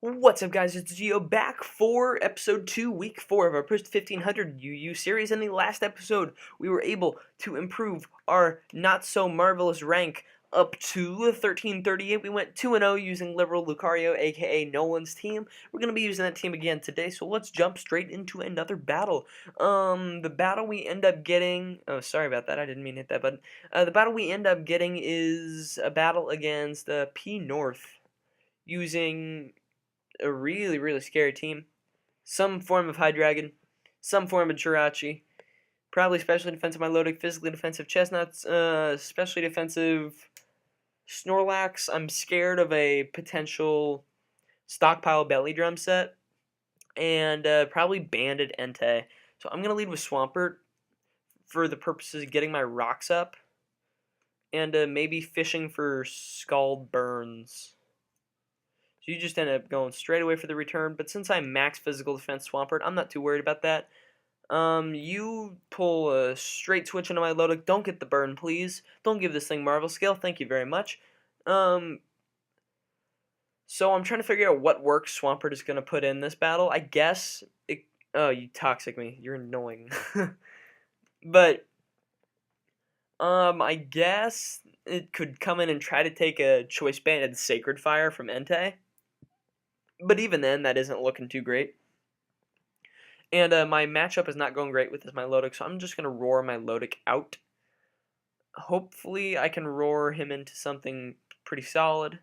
What's up, guys? It's Geo back for episode 2, week 4 of our Post 1500 UU series. In the last episode, we were able to improve our not-so-marvelous rank up to 1338. We went 2-0 using Liberal Lucario, aka Nolan's team. We're going to be using that team again today, so let's jump straight into another battle. The battle we end up getting... Oh, sorry about that. I didn't mean to hit that button. The battle we end up getting is a battle against P North using a really scary team. Some form of Hydreigon, some form of Jirachi, probably specially defensive Milotic, physically defensive Chestnuts, specially defensive Snorlax. I'm scared of a potential stockpile Belly Drum set, and probably Banded Entei. So I'm going to lead with Swampert for the purposes of getting my rocks up, and maybe fishing for Scald Burns. So you just end up going straight away for the return. But since I'm max physical defense Swampert, I'm not too worried about that. You pull a straight switch into my Milotic. Don't get the burn, please. Don't give this thing Marvel Scale. Thank you very much. So I'm trying to figure out what work Swampert is going to put in this battle. I guess it... Oh, you toxic me. You're annoying. But I guess it could come in and try to take a Choice Banded Sacred Fire from Entei. But even then, that isn't looking too great. And my matchup is not going great with this Milotic, so I'm just going to roar my Milotic out. Hopefully, I can roar him into something pretty solid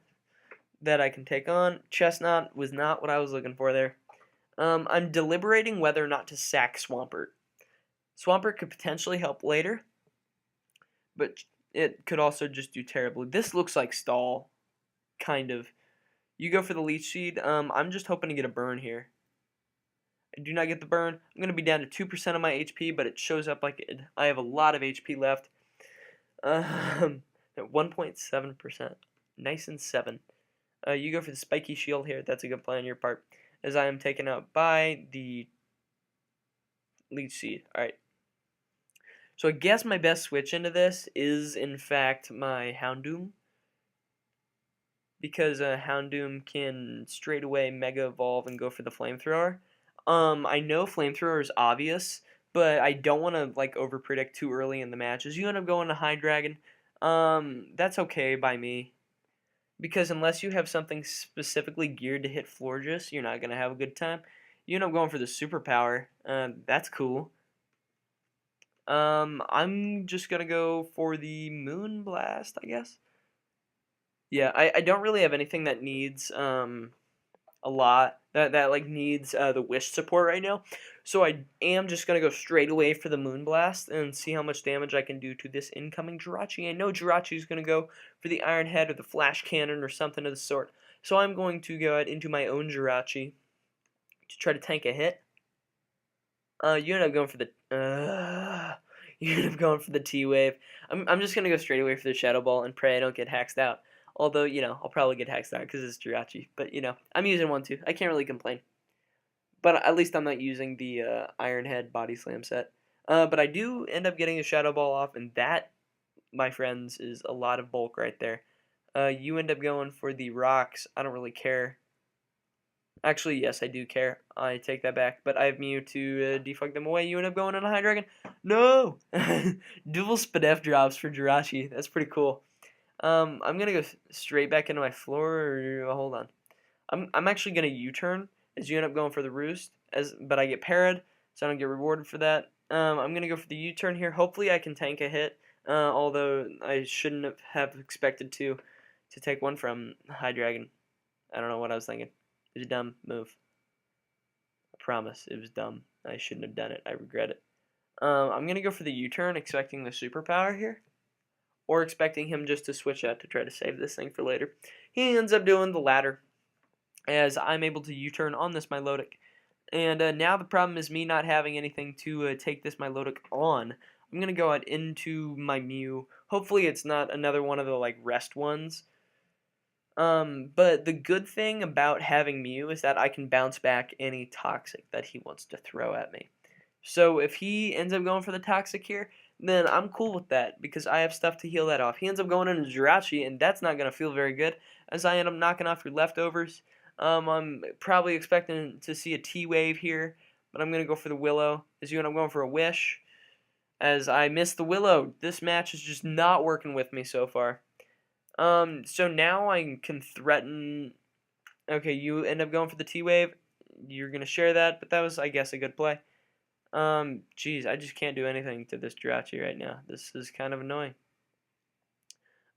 that I can take on. Chestnut was not what I was looking for there. I'm deliberating whether or not to sack Swampert. Swampert could potentially help later, but it could also just do terribly. This looks like stall, kind of. You go for the Leech Seed. I'm just hoping to get a burn here. I do not get the burn. I'm going to be down to 2% of my HP, but it shows up like I have a lot of HP left. At 1.7%. Nice and 7. You go for the Spiky Shield here. That's a good play on your part, as I am taken out by the Leech Seed. Alright. So I guess my best switch into this is, in fact, my Houndoom. Because Houndoom can straight away Mega Evolve and go for the Flamethrower. I know Flamethrower is obvious, but I don't want to like overpredict too early in the matches. You end up going to Hydreigon. That's okay by me. Because unless you have something specifically geared to hit Florges, you're not going to have a good time. You end up going for the Superpower. That's cool. I'm just going to go for the Moonblast, I guess. Yeah, I don't really have anything that needs a lot that like needs the wish support right now. So I am just gonna go straight away for the Moonblast and see how much damage I can do to this incoming Jirachi. I know Jirachi is gonna go for the Iron Head or the Flash Cannon or something of the sort. So I'm going to go out into my own Jirachi to try to tank a hit. You end up going for the you end up going for the T-Wave. I'm just gonna go straight away for the Shadow Ball and pray I don't get hacked out. Although, you know, I'll probably get hacked out because it's Jirachi. But, you know, I'm using one too. I can't really complain. But at least I'm not using the Iron Head Body Slam set. But I do end up getting a Shadow Ball off, and that, my friends, is a lot of bulk right there. You end up going for the rocks. I don't really care. Actually, yes, I do care. I take that back. But I have Mew to defog them away. You end up going on a Hydreigon. No! Dual Spadef drops for Jirachi. That's pretty cool. I'm gonna go straight back into my floor. Hold on. I'm actually gonna U-turn as you end up going for the Roost, but I get parried, so I don't get rewarded for that. I'm gonna go for the U-turn here. Hopefully I can tank a hit, although I shouldn't have expected to take one from Hydreigon. I don't know what I was thinking. It was a dumb move. I promise, it was dumb. I shouldn't have done it. I regret it. I'm gonna go for the U-turn, expecting the superpower here. Or expecting him just to switch out to try to save this thing for later. He ends up doing the latter, as I'm able to U-turn on this Milotic. And now the problem is me not having anything to take this Milotic on. I'm going to go out into my Mew. Hopefully it's not another one of the like rest ones. But the good thing about having Mew is that I can bounce back any Toxic that he wants to throw at me. So if he ends up going for the Toxic here, then I'm cool with that because I have stuff to heal that off. He ends up going into Jirachi, and that's not going to feel very good as I end up knocking off your leftovers. I'm probably expecting to see a T-Wave here, but I'm going to go for the Willow. As you end up going for a Wish, as I missed the Willow. This match is just not working with me so far. So now I can threaten. Okay, you end up going for the T-Wave. You're going to share that, but that was, I guess, a good play. Geez, I just can't do anything to this Jirachi right now. This is kind of annoying.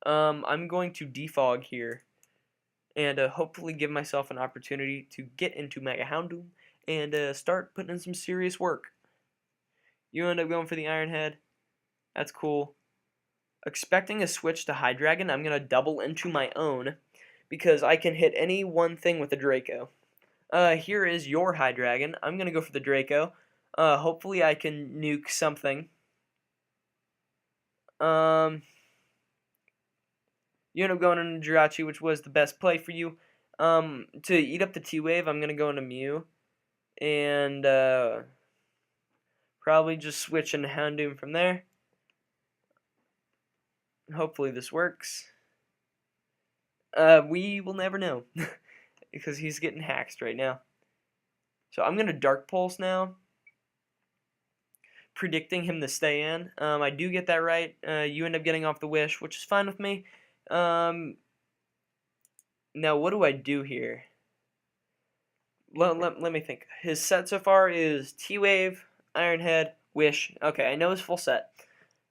I'm going to defog here and hopefully give myself an opportunity to get into Mega Houndoom and start putting in some serious work. You end up going for the Iron Head. That's cool. Expecting a switch to Hydreigon, I'm going to double into my own because I can hit any one thing with a Draco. Here is your Hydreigon. I'm going to go for the Draco. Hopefully I can nuke something. You end up going into Jirachi, which was the best play for you. To eat up the T-Wave, I'm going to go into Mew. And probably just switch into Houndoom from there. Hopefully this works. We will never know. Because he's getting hacked right now. So I'm going to Dark Pulse now. Predicting him to stay in. I do get that right. You end up getting off the Wish, which is fine with me. Now, what do I do here? Let me think. His set so far is T-Wave, Iron Head, Wish. Okay, I know his full set.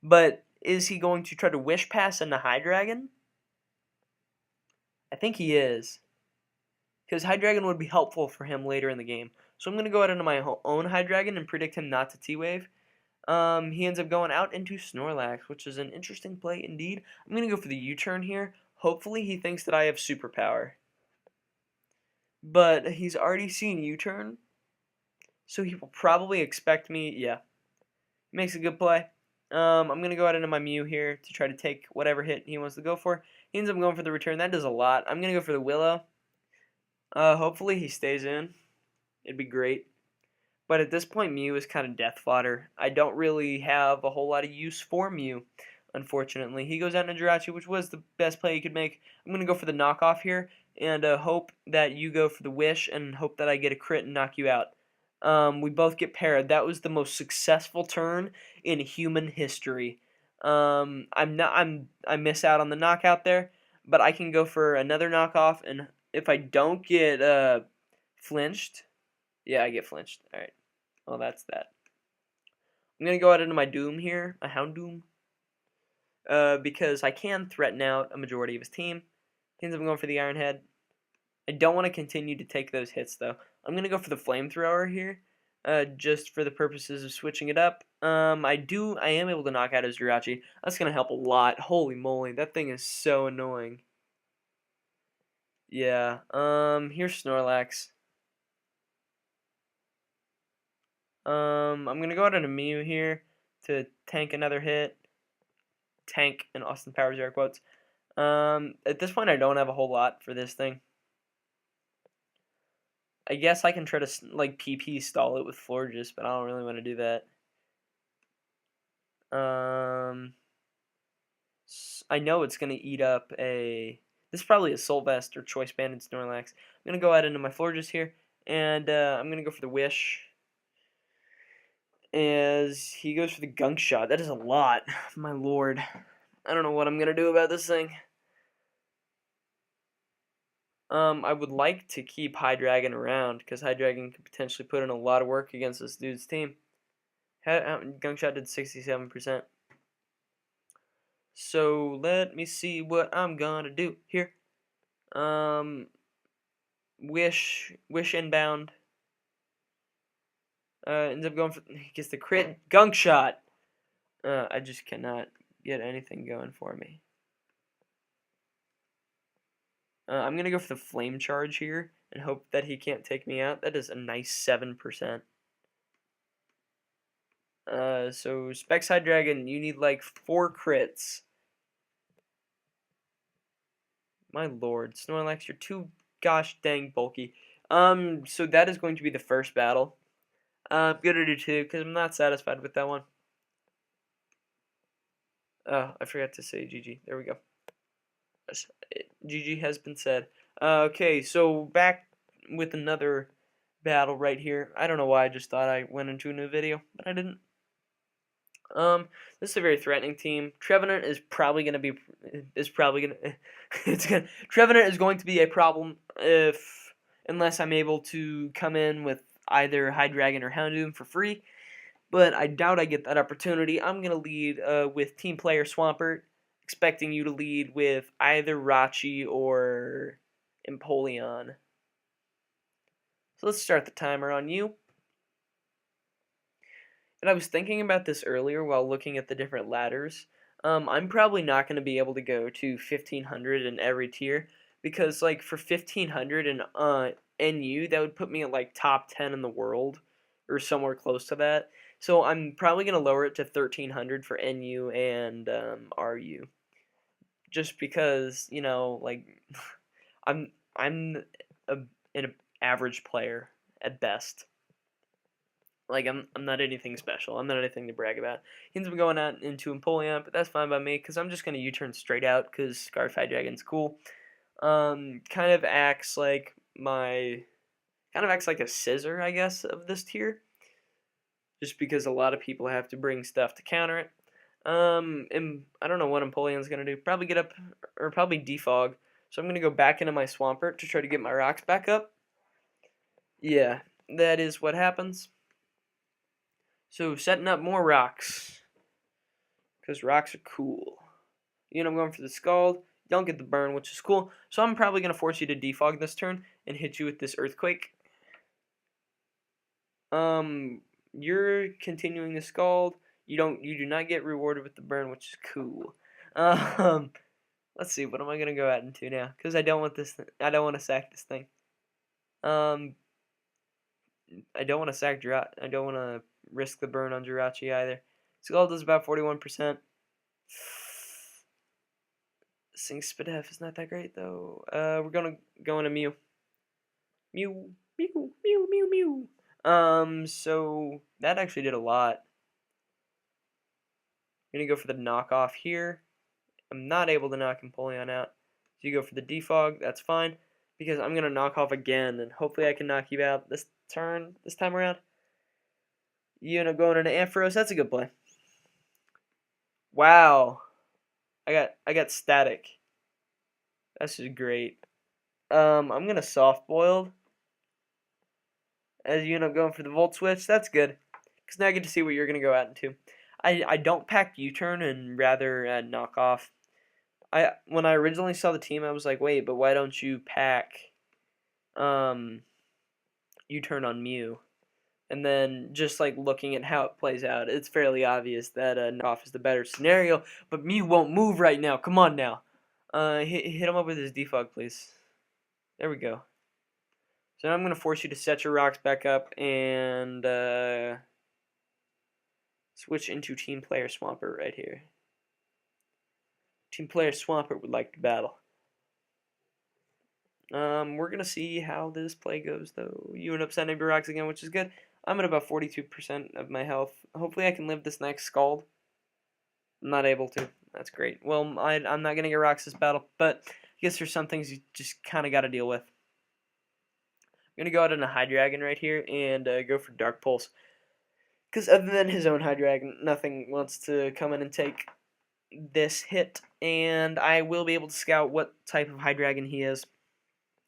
But is he going to try to Wish Pass into Hydreigon? I think he is. Because Hydreigon would be helpful for him later in the game. So I'm going to go out into my own Hydreigon and predict him not to T-Wave. He ends up going out into Snorlax, which is an interesting play indeed. I'm going to go for the U-turn here. Hopefully he thinks that I have superpower. But he's already seen U-turn, so he will probably expect me, yeah. Makes a good play. I'm going to go out into my Mew here to try to take whatever hit he wants to go for. He ends up going for the return. That does a lot. I'm going to go for the Willow. Hopefully he stays in. It'd be great. But at this point, Mew is kind of death fodder. I don't really have a whole lot of use for Mew, unfortunately. He goes out into Jirachi, which was the best play he could make. I'm going to go for the knockoff here and hope that you go for the Wish and hope that I get a crit and knock you out. We both get paired. That was the most successful turn in human history. I miss out on the knockout there, but I can go for another knockoff, and if I don't get flinched, yeah, I get flinched. All right. Well, that's that. I'm going to go out into my Doom here, a Houndoom, because I can threaten out a majority of his team. He ends up going for the Iron Head. I don't want to continue to take those hits, though. I'm going to go for the Flamethrower here, just for the purposes of switching it up. I am able to knock out his Jirachi. That's going to help a lot. Holy moly, that thing is so annoying. Yeah, here's Snorlax. I'm going to go out into Mew here to tank another hit. Tank in Austin Powers air quotes. At this point, I don't have a whole lot for this thing. I guess I can try to, like, PP stall it with Florges, but I don't really want to do that. I know it's going to eat up a... This is probably a Soul Vest or Choice Banded Snorlax. I'm going to go out into my Florges here, and I'm going to go for the Wish. As he goes for the Gunk Shot. That is a lot. My lord. I don't know what I'm going to do about this thing. I would like to keep Hydreigon around, because Hydreigon could potentially put in a lot of work against this dude's team. Gunk Shot did 67%. So, let me see what I'm going to do here. Wish inbound. Ends up going for, he gets the crit Gunk Shot. I just cannot get anything going for me. I'm going to go for the Flame Charge here and hope that he can't take me out. That is a nice 7%. So Specs Hydreigon, you need like 4 crits. My lord, Snorlax, you're too gosh dang bulky. So that is going to be the first battle. I'm going to do 2 because I'm not satisfied with that one. Oh, I forgot to say GG. There we go. GG has been said. Okay, so back with another battle right here. I don't know why I just thought I went into a new video, but I didn't. This is a very threatening team. Trevenant is probably going to be Trevenant is going to be a problem unless I'm able to come in with either High Dragon or Houndoom for free. But I doubt I get that opportunity. I'm going to lead with Team Player Swampert, expecting you to lead with either Rachi or Empoleon. So let's start the timer on you. And I was thinking about this earlier while looking at the different ladders. I'm probably not going to be able to go to 1500 in every tier because, like, for 1500 in NU, that would put me at like top 10 in the world or somewhere close to that. So I'm probably going to lower it to 1300 for NU and RU, just because, you know, like I'm an average player at best. Like, I'm not anything special. I'm not anything to brag about. He ends up going out into Empoleon, but that's fine by me, because I'm just going to U-turn straight out, because Scarf High Dragon's cool. Kind of acts like a scissor, I guess, of this tier. Just because a lot of people have to bring stuff to counter it. And I don't know what Empoleon's going to do. Probably get up, or probably defog. So I'm going to go back into my Swampert to try to get my rocks back up. Yeah, that is what happens. So, setting up more rocks, because rocks are cool. You know, I'm going for the Scald. You don't get the burn, which is cool. So, I'm probably going to force you to defog this turn and hit you with this Earthquake. You're continuing the Scald. You do not get rewarded with the burn, which is cool. Let's see, what am I going to go out into now? Because I don't want this. I don't want to sack this thing. I don't want to sack Jirachi. I don't want to risk the burn on Jirachi either. Skull does about 41%. Sing Spadef is not that great though. We're gonna go into Mew. Mew, Mew, Mew, Mew, Mew. So that actually did a lot. I'm gonna go for the knockoff here. I'm not able to knock Empoleon out. So you go for the defog, that's fine. Because I'm gonna knock off again, and hopefully I can knock you out this time around. You end up going into Ampharos. That's a good play. Wow, I got static. That's just great. I'm gonna soft boiled as you end up going for the Volt Switch. That's good, because now I get to see what you're gonna go out into. I don't pack U-turn and rather knock off. When I originally saw the team, I was like, wait, but why don't you pack U-turn on Mew? And then just like looking at how it plays out, it's fairly obvious that knockoff is the better scenario. But Mew won't move right now. Come on now. Hit him up with his defog, please. There we go. So now I'm going to force you to set your rocks back up and switch into Team Player Swampert right here. Team Player Swampert would like to battle. We're going to see how this play goes, though. You end up sending your rocks again, which is good. I'm at about 42% of my health. Hopefully I can live this next Scald. I'm not able to. That's great. Well, I'm not going to get rocks this battle, but I guess there's some things you just kind of got to deal with. I'm going to go out on a High Dragon right here and go for Dark Pulse. Because other than his own High Dragon, nothing wants to come in and take this hit. And I will be able to scout what type of High Dragon he is.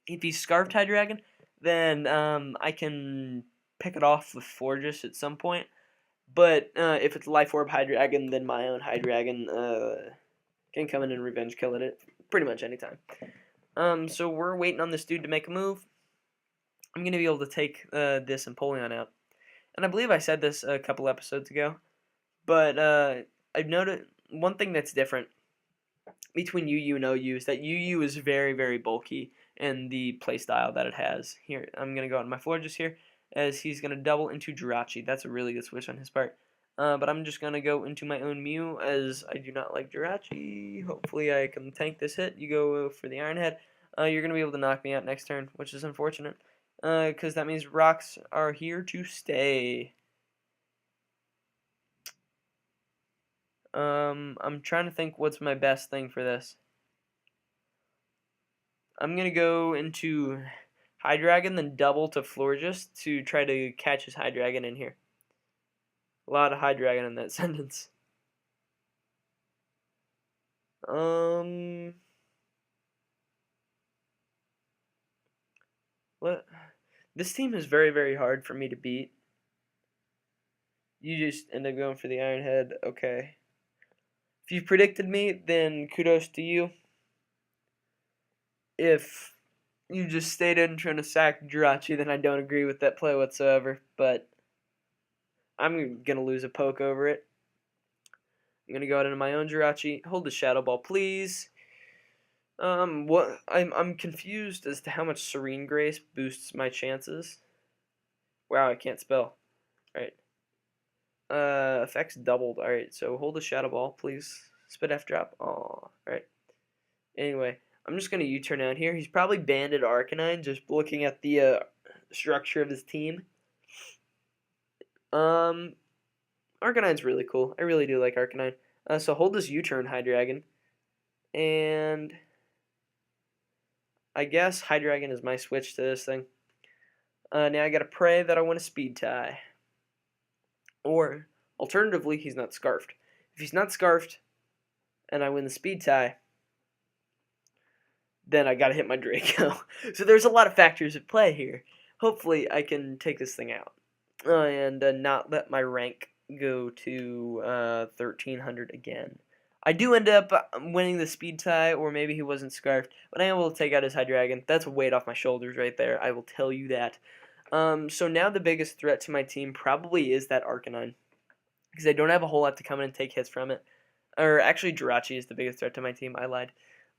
If he's Scarfed High Dragon, then I can pick it off with Fortress at some point. But if it's Life Orb High Dragon, then my own High Dragon can come in and revenge kill it pretty much anytime. So we're waiting on this dude to make a move. I'm going to be able to take this Empoleon out. And I believe I said this a couple episodes ago. But I've noted one thing that's different between UU and OU is that UU is very, very bulky in the playstyle that it has. Here, I'm going to go on my Florges here, as he's going to double into Jirachi. That's a really good switch on his part. But I'm just going to go into my own Mew, as I do not like Jirachi. Hopefully I can tank this hit. You go for the Iron Head. You're going to be able to knock me out next turn, which is unfortunate. Because that means rocks are here to stay. I'm trying to think what's my best thing for this. I'm gonna go into High Dragon, then double to Florges to try to catch his High Dragon in here. A lot of High Dragon in that sentence. What? This team is very, very hard for me to beat. You just end up going for the Iron Head. Okay. If you predicted me, then kudos to you. If you just stayed in trying to sack Jirachi, then I don't agree with that play whatsoever. But I'm going to lose a poke over it. I'm going to go out into my own Jirachi. Hold the Shadow Ball, please. I'm confused as to how much Serene Grace boosts my chances. Wow, I can't spell. Alright. Effects doubled. Alright, so hold the Shadow Ball, please. Spit F drop. Aw, alright. Anyway, I'm just going to U-turn out here. He's probably banded Arcanine, just looking at the structure of his team. Arcanine's really cool. I really do like Arcanine. So hold this U-turn, High Dragon. And I guess High Dragon is my switch to this thing. Now I gotta pray that I win a Speed Tie. Or, alternatively, he's not Scarfed. If he's not Scarfed, and I win the Speed Tie, then I gotta hit my Draco. So there's a lot of factors at play here. Hopefully I can take this thing out. And not let my rank go to 1300 again. I do end up winning the Speed Tie, or maybe he wasn't Scarfed, but I am able to take out his High Dragon. That's a weight off my shoulders right there, I will tell you that. So now the biggest threat to my team probably is that Arcanine, because I don't have a whole lot to come in and take hits from it. Or actually, Jirachi is the biggest threat to my team. I lied.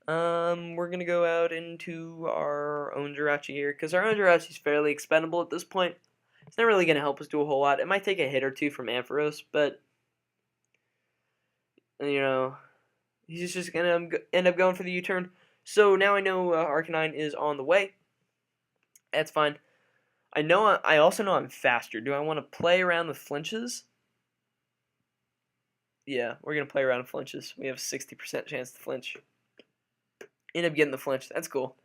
We're gonna go out into our own Jirachi here, because our own Jirachi is fairly expendable at this point. It's not really gonna help us do a whole lot. It might take a hit or two from Ampharos, but you know, he's just gonna end up going for the U-turn. So now I know Arcanine is on the way. That's fine. I also know I'm faster. Do I want to play around with flinches? Yeah, we're going to play around with flinches. We have a 60% chance to flinch. End up getting the flinch. That's cool.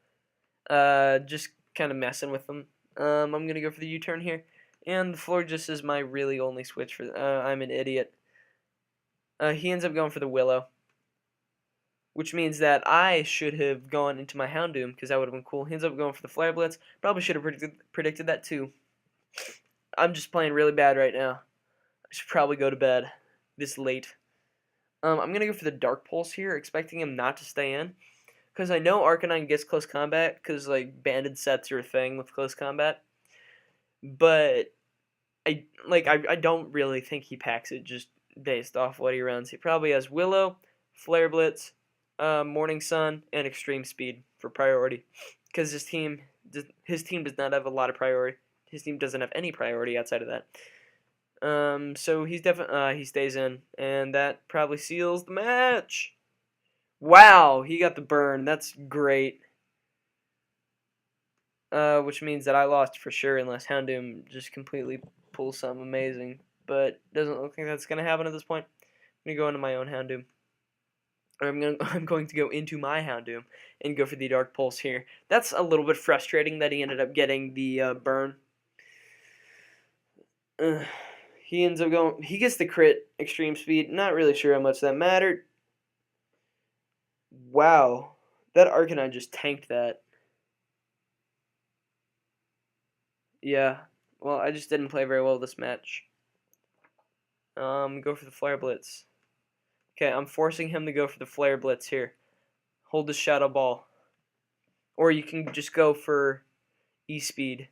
Just kind of messing with them. I'm going to go for the U-turn here. And the Florges is my really only switch for... I'm an idiot. He ends up going for the Willow. Which means that I should have gone into my Houndoom, because that would have been cool. He ends up going for the Flare Blitz. Probably should have predicted that too. I'm just playing really bad right now. I should probably go to bed this late. I'm going to go for the Dark Pulse here, expecting him not to stay in. Because I know Arcanine gets close combat, because like banded sets are a thing with close combat. But I don't really think he packs it just based off what he runs. He probably has Willow, Flare Blitz, Morning Sun, and Extreme Speed for priority, because his team does not have a lot of priority. His team doesn't have any priority outside of that. So he's definitely he stays in, and that probably seals the match. Wow, he got the burn. That's great. Which means that I lost for sure, unless Houndoom just completely pulls something amazing. But doesn't look like that's gonna happen at this point. I'm gonna go into my own Houndoom. I'm going to go into my Houndoom and go for the Dark Pulse here. That's a little bit frustrating that he ended up getting the burn. He ends up going... He gets the crit Extreme Speed. Not really sure how much that mattered. Wow. That Arcanine just tanked that. Yeah. Well, I just didn't play very well this match. Go for the Flare Blitz. Okay, I'm forcing him to go for the Flare Blitz here. Hold the Shadow Ball. Or you can just go for E-Speed.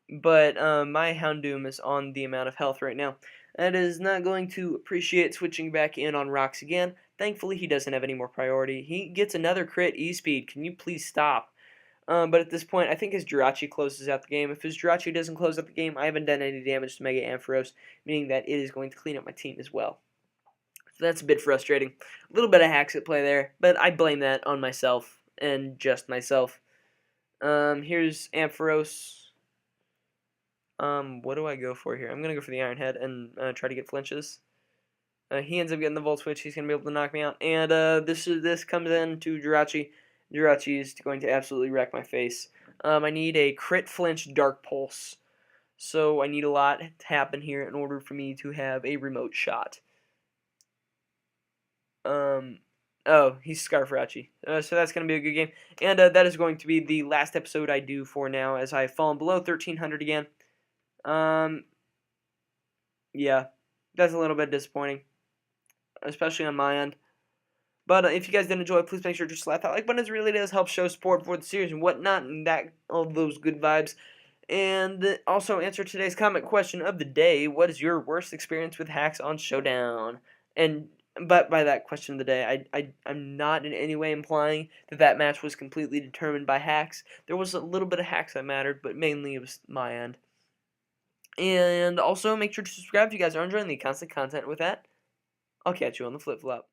But my Houndoom is on the amount of health right now. That is not going to appreciate switching back in on rocks again. Thankfully, he doesn't have any more priority. He gets another crit E-Speed. Can you please stop? But at this point, I think his Jirachi closes out the game. If his Jirachi doesn't close out the game, I haven't done any damage to Mega Ampharos, meaning that it is going to clean up my team as well. So that's a bit frustrating. A little bit of hacks at play there, but I blame that on myself, and just myself. Here's Ampharos. What do I go for here? I'm going to go for the Iron Head and try to get flinches. He ends up getting the Volt Switch. He's going to be able to knock me out. And this comes in to Jirachi. Jirachi is going to absolutely wreck my face. I need a crit flinch Dark Pulse. So I need a lot to happen here in order for me to have a remote shot. Oh, he's Scarfrachi. So that's going to be a good game. And that is going to be the last episode I do for now, as I've fallen below 1,300 again. Yeah, that's a little bit disappointing, especially on my end. But if you guys did enjoy, please make sure to slap that like button. It really does help show support for the series and whatnot, and all those good vibes. And also answer today's comment question of the day: what is your worst experience with hacks on Showdown? But by that question of the day, I'm not in any way implying that match was completely determined by hacks. There was a little bit of hacks that mattered, but mainly it was my end. And also make sure to subscribe if you guys are enjoying the constant content with that. I'll catch you on the flip-flop.